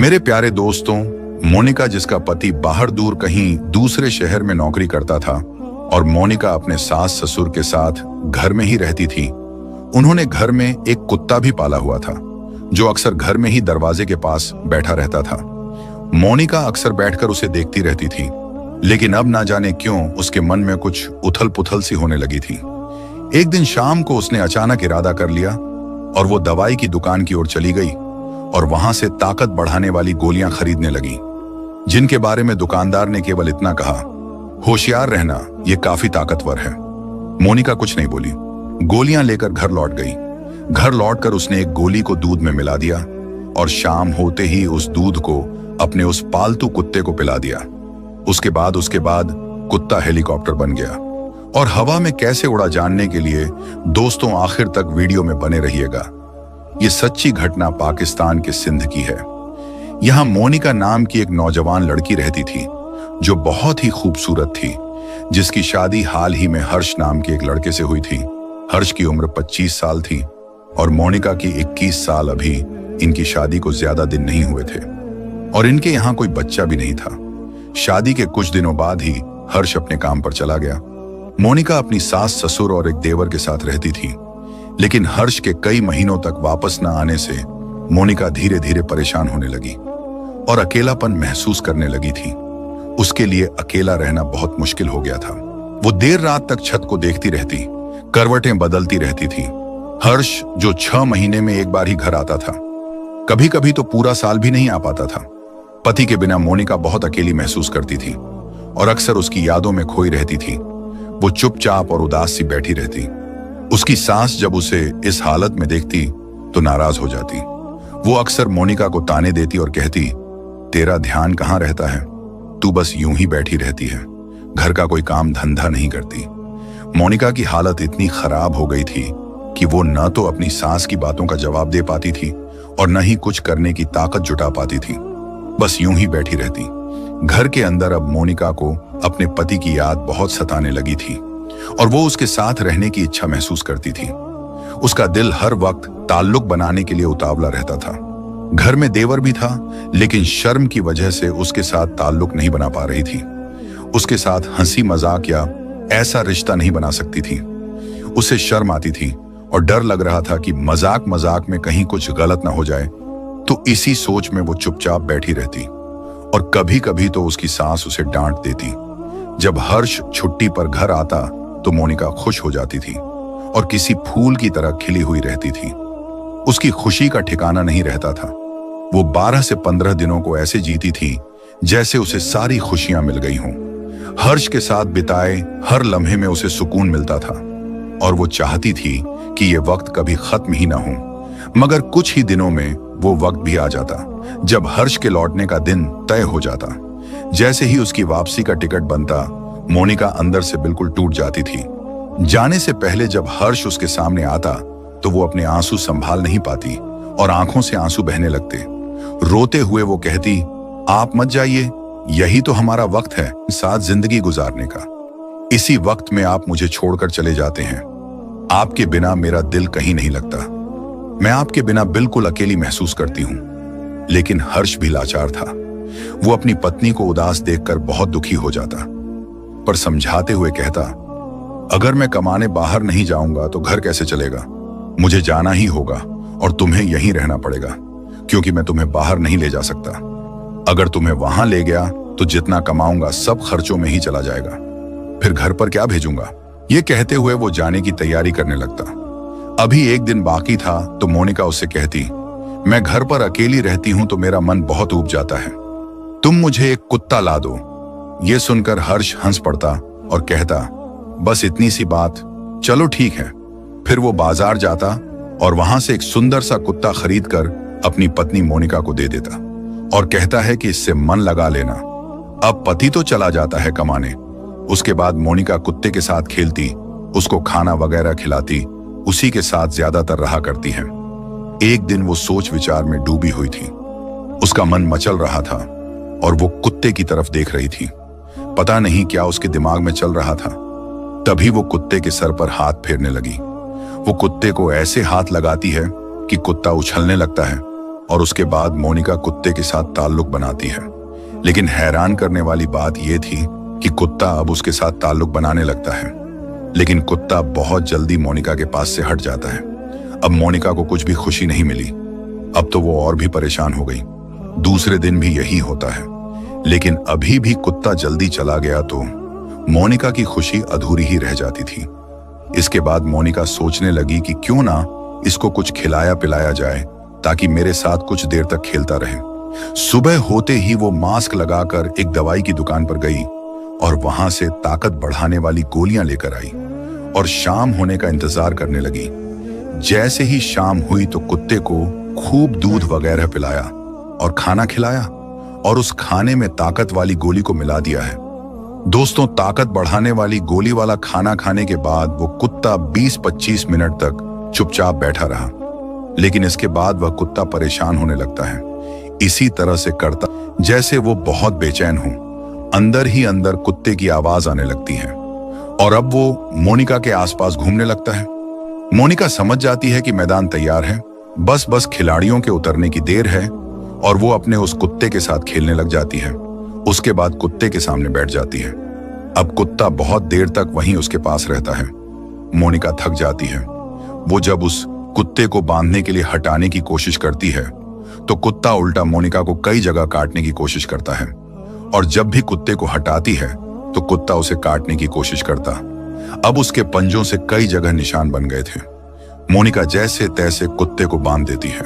मेरे प्यारे दोस्तों, मोनिका जिसका पति बाहर दूर कहीं दूसरे शहर में नौकरी करता था और मोनिका अपने सास ससुर के साथ घर में ही रहती थी। उन्होंने घर में एक कुत्ता भी पाला हुआ था जो अक्सर घर में ही दरवाजे के पास बैठा रहता था। मोनिका अक्सर बैठकर उसे देखती रहती थी, लेकिन अब ना जाने क्यों उसके मन में कुछ उथल पुथल सी होने लगी थी। एक दिन शाम को उसने अचानक इरादा कर लिया और वो दवाई की दुकान की ओर चली गई और वहां से ताकत बढ़ाने वाली गोलियां खरीदने लगी, जिनके बारे में दुकानदार ने केवल इतना कहा, होशियार रहना, ये काफी ताकतवर है। मोनिका कुछ नहीं बोली, गोलियां लेकर घर लौट गई। घर लौटकर उसने एक गोली को दूध में मिला दिया और शाम होते ही उस दूध को अपने उस पालतू कुत्ते को पिला दिया। उसके बाद कुत्ता हेलीकॉप्टर बन गया और हवा में कैसे उड़ा जानने के लिए दोस्तों आखिर तक वीडियो में बने रहिएगा। ये सच्ची घटना पाकिस्तान के सिंध की है। यहां मोनिका नाम की एक नौजवान लड़की रहती थी जो बहुत ही खूबसूरत थी, जिसकी शादी हाल ही में हर्ष नाम के एक लड़के से हुई थी। हर्ष की उम्र 25 साल थी और मोनिका की 21 साल। अभी इनकी शादी को ज्यादा दिन नहीं हुए थे और इनके यहाँ कोई बच्चा भी नहीं था। शादी के कुछ दिनों बाद ही हर्ष अपने काम पर चला गया। मोनिका अपनी सास ससुर और एक देवर के साथ रहती थी, लेकिन हर्ष के कई महीनों तक वापस न आने से मोनिका धीरे धीरे परेशान होने लगी और अकेलापन महसूस करने लगी थी। उसके लिए अकेला रहना बहुत मुश्किल हो गया था। वो देर रात तक छत को देखती रहती, करवटें बदलती रहती थी। हर्ष जो 6 महीने में एक बार ही घर आता था, कभी कभी तो पूरा साल भी नहीं आ पाता था। पति के बिना मोनिका बहुत अकेली महसूस करती थी और अक्सर उसकी यादों में खोई रहती थी। वो चुपचाप और उदास सी बैठी रहती। उसकी सास जब उसे इस हालत में देखती तो नाराज हो जाती। वो अक्सर मोनिका को ताने देती और कहती, तेरा ध्यान कहाँ रहता है, तू बस यूं ही बैठी रहती है, घर का कोई काम धंधा नहीं करती। मोनिका की हालत इतनी खराब हो गई थी कि वो न तो अपनी सास की बातों का जवाब दे पाती थी और न ही कुछ करने की ताकत जुटा पाती थी, बस यूं ही बैठी रहती। घर के अंदर अब मोनिका को अपने पति की याद बहुत सताने लगी थी और वो उसके साथ रहने की इच्छा महसूस करती थी। उसका दिल हर वक्त ताल्लुक बनाने के लिए उतावला रहता था। घर में देवर भी था, लेकिन शर्म की वजह से उसके साथ ताल्लुक नहीं बना पा रही थी। उसके साथ हंसी मजाक या ऐसा रिश्ता नहीं बना सकती थी। उसे शर्म आती थी और डर लग रहा था कि मजाक मजाक में कहीं कुछ गलत ना हो जाए। तो इसी सोच में वो चुपचाप बैठी रहती और कभी कभी तो उसकी सास उसे डांट देती। जब हर्ष छुट्टी पर घर आता तो मोनिका खुश हो जाती थी और किसी फूल की तरह खिली हुई रहती थी। उसकी खुशी का ठिकाना नहीं रहता था। वो 12 से 15 दिनों को ऐसे जीती थी जैसे उसे सारी खुशियां मिल गई हों। हर्ष के साथ बिताए हर लम्हे में उसे सुकून मिलता था और वो चाहती थी कि ये वक्त कभी खत्म ही ना हो। मगर कुछ ही दिनों में वो वक्त भी आ जाता जब हर्ष के लौटने का दिन तय हो जाता। जैसे ही उसकी वापसी का टिकट बनता, मोनिका अंदर से बिल्कुल टूट जाती थी। जाने से पहले जब हर्ष उसके सामने आता तो वो अपने आंसू संभाल नहीं पाती और आंखों से आंसू बहने लगते। रोते हुए वो कहती, आप मत जाइए, यही तो हमारा वक्त है साथ जिंदगी गुजारने का। इसी वक्त में आप मुझे छोड़कर चले जाते हैं। आपके बिना मेरा दिल कहीं नहीं लगता। मैं आपके बिना बिल्कुल अकेली महसूस करती हूं। लेकिन हर्ष भी लाचार था। वो अपनी पत्नी को उदास देखकर बहुत दुखी हो जाता, पर समझाते हुए कहता, अगर मैं कमाने बाहर नहीं जाऊंगा तो घर कैसे चलेगा। मुझे जाना ही होगा और तुम्हें यहीं रहना पड़ेगा, क्योंकि मैं तुम्हें बाहर नहीं ले जा सकता। अगर तुम्हें वहां ले गया तो जितना कमाऊंगा सब खर्चों में ही चला जाएगा, फिर घर पर क्या भेजूंगा। ये कहते हुए वो जाने की तैयारी करने लगता। अभी एक दिन बाकी था तो मोनिका उससे कहती, मैं घर पर अकेली रहती हूं तो मेरा मन बहुत ऊब जाता है, तुम मुझे एक कुत्ता ला दो। ये सुनकर हर्ष हंस पड़ता और कहता, बस इतनी सी बात, चलो ठीक है। फिर वो बाजार जाता और वहां से एक सुंदर सा कुत्ता खरीद कर अपनी पत्नी मोनिका को दे देता और कहता है कि इससे मन लगा लेना। अब पति तो चला जाता है कमाने। उसके बाद मोनिका कुत्ते के साथ खेलती, उसको खाना वगैरह खिलाती, उसी के साथ ज्यादातर रहा करती है। एक दिन वो सोच विचार में डूबी हुई थी। उसका मन मचल रहा था और वो कुत्ते की तरफ देख रही थी। पता नहीं क्या उसके दिमाग में चल रहा था। तभी वो कुत्ते के सर पर हाथ फेरने लगी। वो कुत्ते को ऐसे हाथ लगाती है कि कुत्ता उछलने लगता है और उसके बाद मोनिका कुत्ते के साथ ताल्लुक बनाती है। लेकिन हैरान करने वाली बात यह थी कि कुत्ता अब उसके साथ ताल्लुक बनाने लगता है, लेकिन कुत्ता बहुत जल्दी मोनिका के पास से हट जाता है। अब मोनिका को कुछ भी खुशी नहीं मिली। अब तो वो और भी परेशान हो गई। दूसरे दिन भी यही होता है, लेकिन अभी भी कुत्ता जल्दी चला गया तो मोनिका की खुशी अधूरी ही रह जाती थी। इसके बाद मोनिका सोचने लगी कि क्यों ना इसको कुछ खिलाया पिलाया जाए ताकि मेरे साथ कुछ देर तक खेलता रहे। सुबह होते ही वो मास्क लगाकर एक दवाई की दुकान पर गई और वहां से ताकत बढ़ाने वाली गोलियां लेकर आई और शाम होने का इंतजार करने लगी। जैसे ही शाम हुई तो कुत्ते को खूब दूध वगैरह पिलाया और खाना खिलाया और उस खाने में ताकत वाली गोली को मिला दिया है। दोस्तों, ताकत बढ़ाने वाली गोली वाला खाना खाने के बाद वो कुत्ता 20-25 मिनट तक चुपचाप बैठा रहा, लेकिन इसके बाद वह कुत्ता परेशान होने लगता है, इसी तरह से करता जैसे वो बहुत बेचैन हो। अंदर ही अंदर कुत्ते की आवाज आने लगती है और अब वो मोनिका के आसपास घूमने लगता है। मोनिका समझ जाती है कि मैदान तैयार है, बस खिलाड़ियों के उतरने की देर है और वो अपने उस कुत्ते के साथ खेलने लग जाती है। उसके बाद कुत्ते के सामने बैठ जाती है। अब कुत्ता बहुत देर तक वहीं उसके पास रहता है। मोनिका थक जाती है। वो जब उस कुत्ते को बांधने के लिए हटाने की कोशिश करती है तो कुत्ता उल्टा मोनिका को कई जगह काटने की कोशिश करता है, और जब भी कुत्ते को हटाती है तो कुत्ता उसे काटने की कोशिश करता। अब उसके पंजों से कई जगह निशान बन गए थे। मोनिका जैसे तैसे कुत्ते को बांध देती है।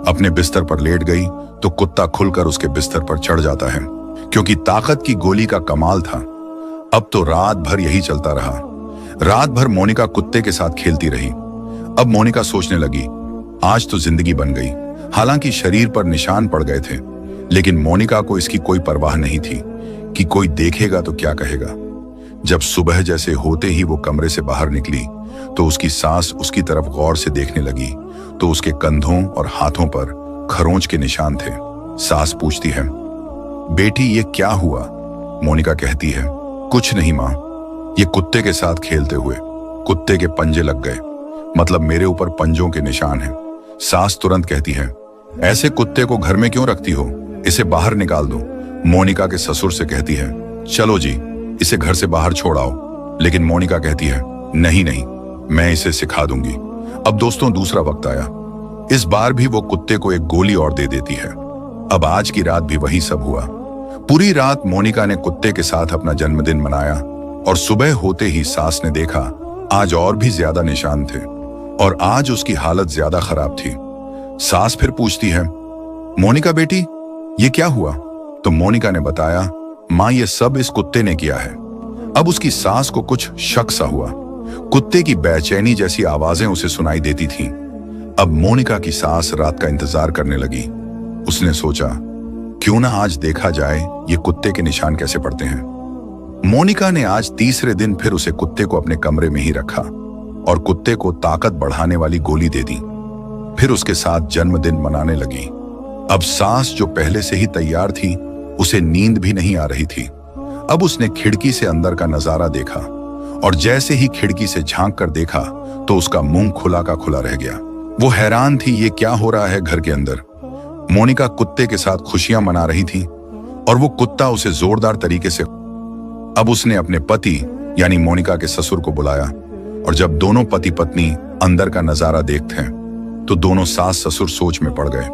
अपने बिस्तर पर लेट गई तो कुत्ता खुलकर उसके बिस्तर पर चढ़ जाता है। क्योंकि ताकत की गोली का कमाल था, अब तो रात भर यही चलता रहा। रात भर मोनिका कुत्ते के साथ खेलती रही। अब मोनिका सोचने लगी, आज तो जिंदगी बन गई। हालांकि शरीर पर निशान पड़ गए थे, लेकिन मोनिका को इसकी कोई परवाह नहीं थी कि कोई देखेगा तो क्या कहेगा। जब सुबह जैसे होते ही वो कमरे से बाहर निकली तो उसकी सास उसकी तरफ गौर से देखने लगी तो उसके कंधों और हाथों पर खरोंच के निशान थे। सास पूछती है, बेटी ये क्या हुआ? मोनिका कहती है, कुछ नहीं माँ, ये कुत्ते के साथ खेलते हुए कुत्ते के पंजे लग गए, मतलब मेरे ऊपर पंजों के निशान हैं। सास तुरंत कहती है, ऐसे कुत्ते को घर में क्यों रखती हो, इसे बाहर निकाल दो। मोनिका के ससुर से कहती है, चलो जी इसे घर से बाहर छोड़ आओ। लेकिन मोनिका कहती है, नहीं नहीं, मैं इसे सिखा दूंगी। अब दोस्तों दूसरा वक्त आया। इस बार भी वो कुत्ते को एक गोली और दे देती है। अब आज की रात भी वही सब हुआ। पूरी रात मोनिका ने कुत्ते के साथ अपना जन्मदिन मनाया और सुबह होते ही सास ने देखा आज और भी ज्यादा निशान थे और आज उसकी हालत ज्यादा खराब थी। सास फिर पूछती है, मोनिका बेटी ये क्या हुआ? तो मोनिका ने बताया, माँ ये सब इस कुत्ते ने किया है। अब उसकी सास को कुछ शक सा हुआ। कुत्ते की बेचैनी जैसी आवाजें उसे सुनाई देती थीं। अब मोनिका की सास रात का इंतजार करने लगी। उसने सोचा, क्यों ना आज देखा जाए ये कुत्ते के निशान कैसे पड़ते हैं। मोनिका ने आज तीसरे दिन फिर उसे कुत्ते को अपने कमरे में ही रखा और कुत्ते को ताकत बढ़ाने वाली गोली दे दी। फिर उसके साथ जन्मदिन मनाने लगी। अब सास जो पहले से ही तैयार थी, उसे नींद भी नहीं आ रही थी। अब उसने खिड़की से अंदर का नजारा देखा और जैसे ही खिड़की से झांक कर देखा तो उसका मुंह खुला का खुला रह गया। वो हैरान थी, ये क्या हो रहा है घर के अंदर। मोनिका कुत्ते के साथ खुशियां मना रही थी और वो कुत्ता उसे जोरदार तरीके से। अब उसने अपने पति यानी मोनिका के ससुर को बुलाया और जब दोनों पति पत्नी अंदर का नजारा देखते हैं तो दोनों सास ससुर सोच में पड़ गए।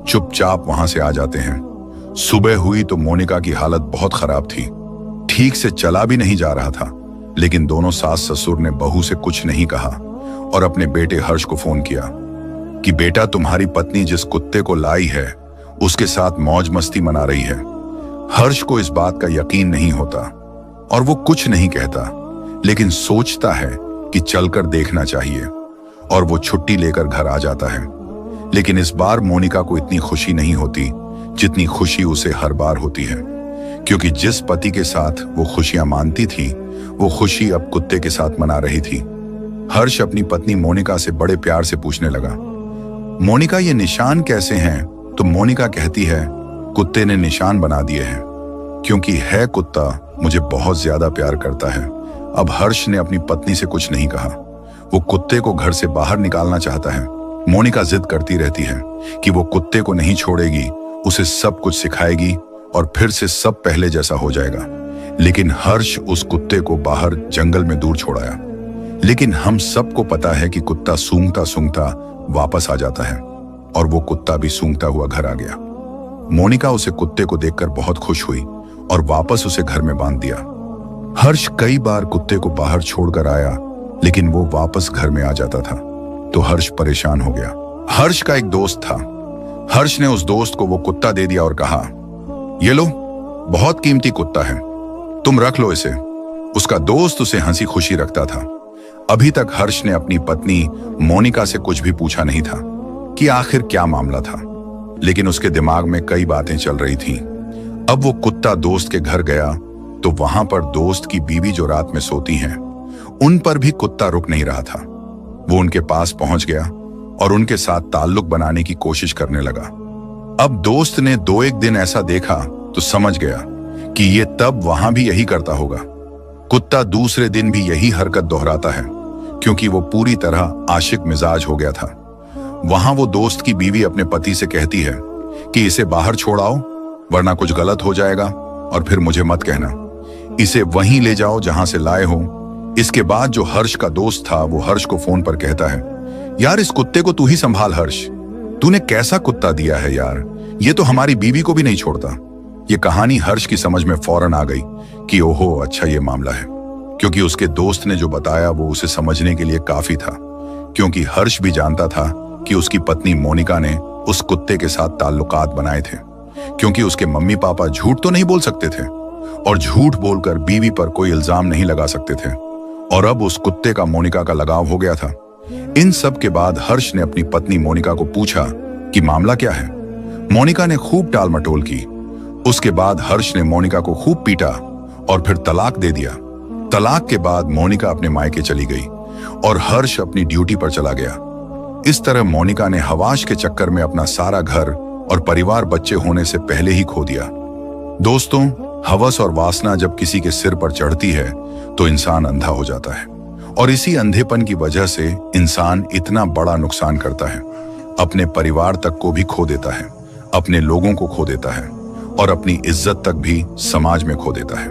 चुपचाप वहां से आ जाते हैं। सुबह हुई तो मोनिका की हालत बहुत खराब थी, ठीक से चला भी नहीं जा रहा था। लेकिन दोनों सास ससुर ने बहू से कुछ नहीं कहा और अपने बेटे हर्ष को फोन किया कि बेटा तुम्हारी पत्नी जिस कुत्ते को लाई है उसके साथ मौज मस्ती मना रही है। हर्ष को इस बात का यकीन नहीं होता और वो कुछ नहीं कहता, लेकिन सोचता है कि चलकर देखना चाहिए और वो छुट्टी लेकर घर आ जाता है। लेकिन इस बार मोनिका को इतनी खुशी नहीं होती जितनी खुशी उसे हर बार होती है, क्योंकि जिस पति के साथ वो खुशियां मानती थी वो खुशी अब कुत्ते के साथ मना रही थी। हर्ष अपनी पत्नी मोनिका से बड़े प्यार से पूछने लगा, मोनिका ये निशान कैसे हैं? तो मोनिका कहती है, कुत्ते ने निशान बना दिए हैं, क्योंकि है कुत्ता मुझे बहुत ज्यादा प्यार करता है। अब हर्ष ने अपनी पत्नी से कुछ नहीं कहा। वो कुत्ते को घर से बाहर निकालना चाहता है, मोनिका जिद करती रहती है कि वो कुत्ते को नहीं छोड़ेगी, उसे सब कुछ सिखाएगी और फिर से सब पहले जैसा हो जाएगा। लेकिन हर्ष उस कुत्ते को बाहर जंगल में दूर छोड़ाया। लेकिन हम सबको पता है कि कुत्ता सूंघता सूंघता वापस आ जाता है और वो कुत्ता भी सूंघता हुआ घर आ गया। मोनिका उसे कुत्ते को देखकर बहुत खुश हुई और वापस उसे घर में बांध दिया। हर्ष कई बार कुत्ते को बाहर छोड़कर आया, लेकिन वो वापस घर में आ जाता था तो हर्ष परेशान हो गया। हर्ष का एक दोस्त था। हर्ष ने उस दोस्त को वो कुत्ता दे दिया और कहा, ये लो, बहुत कीमती कुत्ता है, तुम रख लो इसे। उसका दोस्त उसे हंसी खुशी रखता था। अभी तक हर्ष ने अपनी पत्नी मोनिका से कुछ भी पूछा नहीं था कि आखिर क्या मामला था, लेकिन उसके दिमाग में कई बातें चल रही थीं। अब वो कुत्ता दोस्त के घर गया तो वहां पर दोस्त की बीवी जो रात में सोती हैं, उन पर भी कुत्ता रुक नहीं रहा था। वो उनके पास पहुंच गया और उनके साथ ताल्लुक बनाने की कोशिश करने लगा। अब दोस्त ने 2-1 दिन ऐसा देखा तो समझ गया कि ये तब वहां भी यही करता होगा। कुत्ता दूसरे दिन भी यही हरकत दोहराता है, क्योंकि वो पूरी तरह आशिक मिजाज हो गया था। वहां वो दोस्त की बीवी अपने पति से कहती है कि इसे बाहर छोड़ाओ, वरना कुछ गलत हो जाएगा और फिर मुझे मत कहना। इसे वहीं ले जाओ जहां से लाए हो। इसके बाद जो हर्ष का दोस्त था वो हर्ष को फोन पर कहता है, यार इस कुत्ते को तू ही संभाल हर्ष, तूने कैसा कुत्ता दिया है यार, ये तो हमारी बीवी को भी नहीं छोड़ता। ये कहानी हर्ष की समझ में फौरन आ गई कि ओहो अच्छा ये मामला है, क्योंकि उसके दोस्त ने जो बताया वो उसे समझने के लिए काफी था, क्योंकि हर्ष भी जानता था कि उसकी पत्नी मोनिका ने उस कुत्ते के साथ ताल्लुकात बनाए थे, क्योंकि उसके मम्मी पापा झूठ तो नहीं बोल सकते थे और झूठ बोलकर बीवी पर कोई इल्जाम नहीं लगा सकते थे। और अब उस कुत्ते का मोनिका का लगाव हो गया था। इन सब के बाद हर्ष ने अपनी पत्नी मोनिका को पूछा कि मामला क्या है। मोनिका ने खूब टाल मटोल की। उसके बाद हर्ष ने मोनिका को खूब पीटा और फिर तलाक दे दिया। तलाक के बाद मोनिका अपने मायके चली गई और हर्ष अपनी ड्यूटी पर चला गया। इस तरह मोनिका ने हवाश के चक्कर में अपना सारा घर और परिवार बच्चे होने से पहले ही खो दिया। दोस्तों, हवस और वासना जब किसी के सिर पर चढ़ती है तो इंसान अंधा हो जाता है, और इसी अंधेपन की वजह से इंसान इतना बड़ा नुकसान करता है। अपने परिवार तक को भी खो देता है, अपने लोगों को खो देता है और अपनी इज्जत तक भी समाज में खो देता है।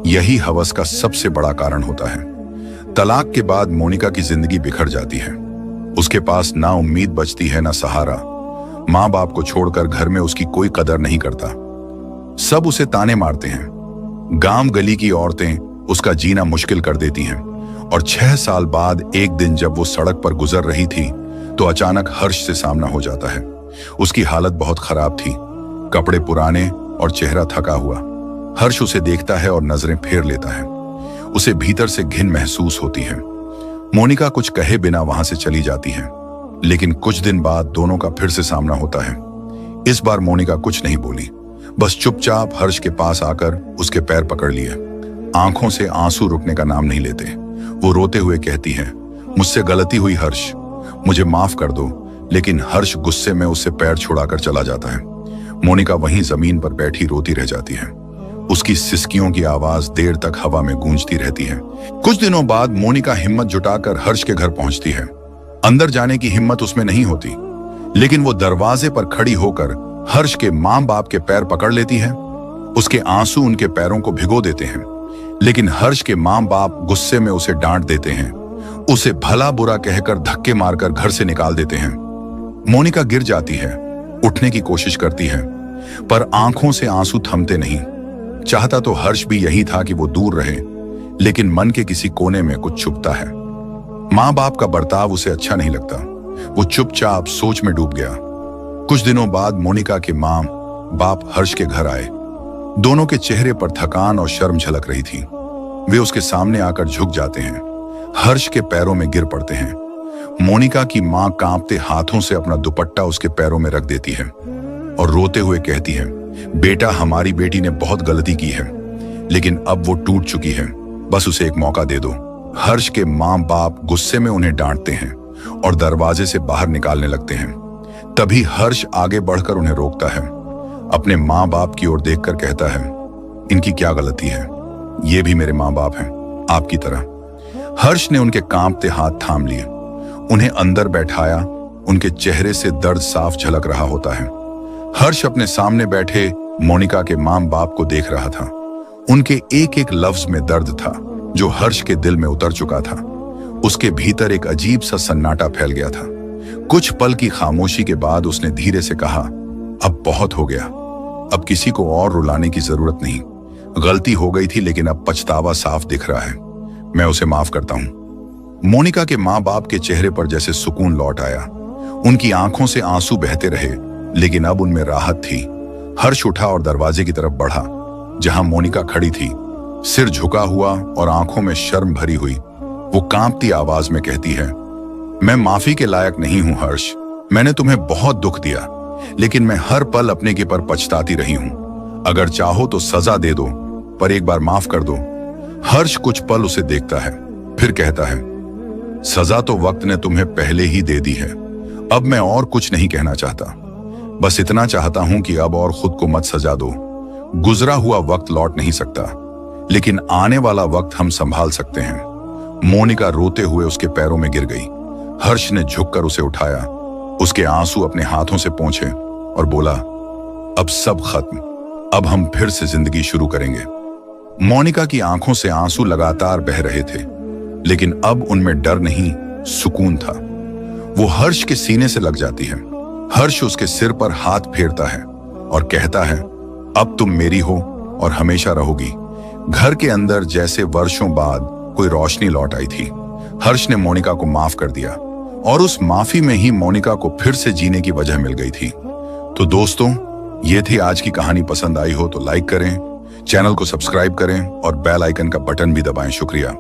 यही हवस का सबसे बड़ा कारण होता है। तलाक के बाद मोनिका की जिंदगी बिखर जाती है। उसके पास ना उम्मीद बचती है ना सहारा। माँ बाप को छोड़कर घर में उसकी कोई कदर नहीं करता। सब उसे ताने मारते हैं। गांव गली की औरतें उसका जीना मुश्किल कर देती हैं। और 6 साल बाद एक दिन जब वो सड़क पर गुजर रही थी तो अचानक हर्ष से सामना हो जाता है। उसकी हालत बहुत खराब थी, कपड़े पुराने और चेहरा थका हुआ। हर्ष उसे देखता है और नजरें फेर लेता है। उसे भीतर से घिन महसूस होती है। मोनिका कुछ कहे बिना वहां से चली जाती है, लेकिन कुछ दिन बाद दोनों का फिर से सामना होता है। इस बार मोनिका कुछ नहीं बोली, बस चुपचाप हर्ष के पास आकर उसके पैर पकड़ लिए। आंखों से आंसू रुकने का नाम नहीं लेते। वो रोते हुए कहती है, मुझसे गलती हुई हर्ष, मुझे माफ कर दो। लेकिन हर्ष गुस्से में उससे पैर छुड़ाकर चला जाता है। मोनिका वहीं जमीन पर बैठी रोती रह जाती है। उसकी सिसकियों की आवाज देर तक हवा में गूंजती रहती है। कुछ दिनों बाद मोनिका हिम्मत जुटाकर हर्ष के घर पहुंचती है। अंदर जाने की हिम्मत उसमें नहीं होती, लेकिन वो दरवाजे पर खड़ी होकर हर्ष के माँ बाप के पैर पकड़ लेती है। उसके आंसू उनके पैरों को भिगो देते हैं, लेकिन हर्ष के माँ बाप गुस्से में उसे डांट देते हैं। उसे भला बुरा कहकर धक्के मारकर घर से निकाल देते हैं। मोनिका गिर जाती है, उठने की कोशिश करती है, पर आंखों से आंसू थमते नहीं। चाहता तो हर्ष भी यही था कि वो दूर रहे, लेकिन मन के किसी कोने में कुछ छुपता है। माँ बाप का बर्ताव उसे अच्छा नहीं लगता। वो चुपचाप सोच में डूब गया। कुछ दिनों बाद मोनिका के माँ बाप हर्ष के घर आए। दोनों के चेहरे पर थकान और शर्म झलक रही थी। वे उसके सामने आकर झुक जाते हैं, हर्ष के पैरों में गिर पड़ते हैं। मोनिका की माँ कांपते हाथों से अपना दुपट्टा उसके पैरों में रख देती है और रोते हुए कहती है, बेटा, हमारी बेटी ने बहुत गलती की है, लेकिन अब वो टूट चुकी है, बस उसे एक मौका दे दो। हर्ष के माँ बाप गुस्से में उन्हें डांटते हैं और दरवाजे से बाहर निकालने लगते हैं। तभी हर्ष आगे बढ़कर उन्हें रोकता है। अपने माँ बाप की ओर देखकर कहता है, इनकी क्या गलती है, ये भी मेरे माँ बाप हैं, आपकी तरह। हर्ष ने उनके कांपते हाथ थाम लिए, उन्हें अंदर बैठाया, उनके चेहरे से दर्द साफ झलक रहा होता है। हर्ष अपने सामने बैठे मोनिका के माँ बाप को देख रहा था। उनके एक एक लफ्ज में दर्द था जो हर्ष के दिल में उतर चुका था। उसके भीतर एक अजीब सा सन्नाटा फैल गया था। कुछ पल की खामोशी के बाद उसने धीरे से कहा, अब बहुत हो गया, अब किसी को और रुलाने की जरूरत नहीं। गलती हो गई थी लेकिन अब पछतावा साफ दिख रहा है। मैं उसे माफ करता हूं। मोनिका के माँ बाप के चेहरे पर जैसे सुकून लौट आया। उनकी आंखों से आंसू बहते रहे लेकिन अब उनमें राहत थी। हर्ष उठा और दरवाजे की तरफ बढ़ा जहां मोनिका खड़ी थी, सिर झुका हुआ और आंखों में शर्म भरी हुई। वो कांपती आवाज में कहती है, मैं माफी के लायक नहीं हूं हर्ष, मैंने तुम्हें बहुत दुख दिया, लेकिन मैं हर पल अपने के पर पछताती रही हूं। अगर चाहो तो सजा दे दो, पर एक बार माफ कर दो। हर्ष कुछ पल उसे देखता है, फिर कहता है, सजा तो वक्त ने तुम्हें पहले ही दे दी है। अब मैं और कुछ नहीं कहना चाहता, बस इतना चाहता हूं कि अब और खुद को मत सजा दो। गुजरा हुआ वक्त लौट नहीं सकता, लेकिन आने वाला वक्त हम संभाल सकते हैं। मोनिका रोते हुए उसके पैरों में गिर गई। हर्ष ने झुककर उसे उठाया, उसके आंसू अपने हाथों से पोंछे और बोला, अब सब खत्म, अब हम फिर से जिंदगी शुरू करेंगे। मोनिका की आंखों से आंसू लगातार बह रहे थे, लेकिन अब उनमें डर नहीं, सुकून था। वो हर्ष के सीने से लग जाती है। हर्ष उसके सिर पर हाथ फेरता है और कहता है, अब तुम मेरी हो और हमेशा रहोगी। घर के अंदर जैसे वर्षों बाद कोई रोशनी लौट आई थी। हर्ष ने मोनिका को माफ कर दिया और उस माफी में ही मोनिका को फिर से जीने की वजह मिल गई थी। तो दोस्तों, ये थी आज की कहानी। पसंद आई हो तो लाइक करें, चैनल को सब्सक्राइब करें और बेल आइकन का बटन भी दबाएं। शुक्रिया।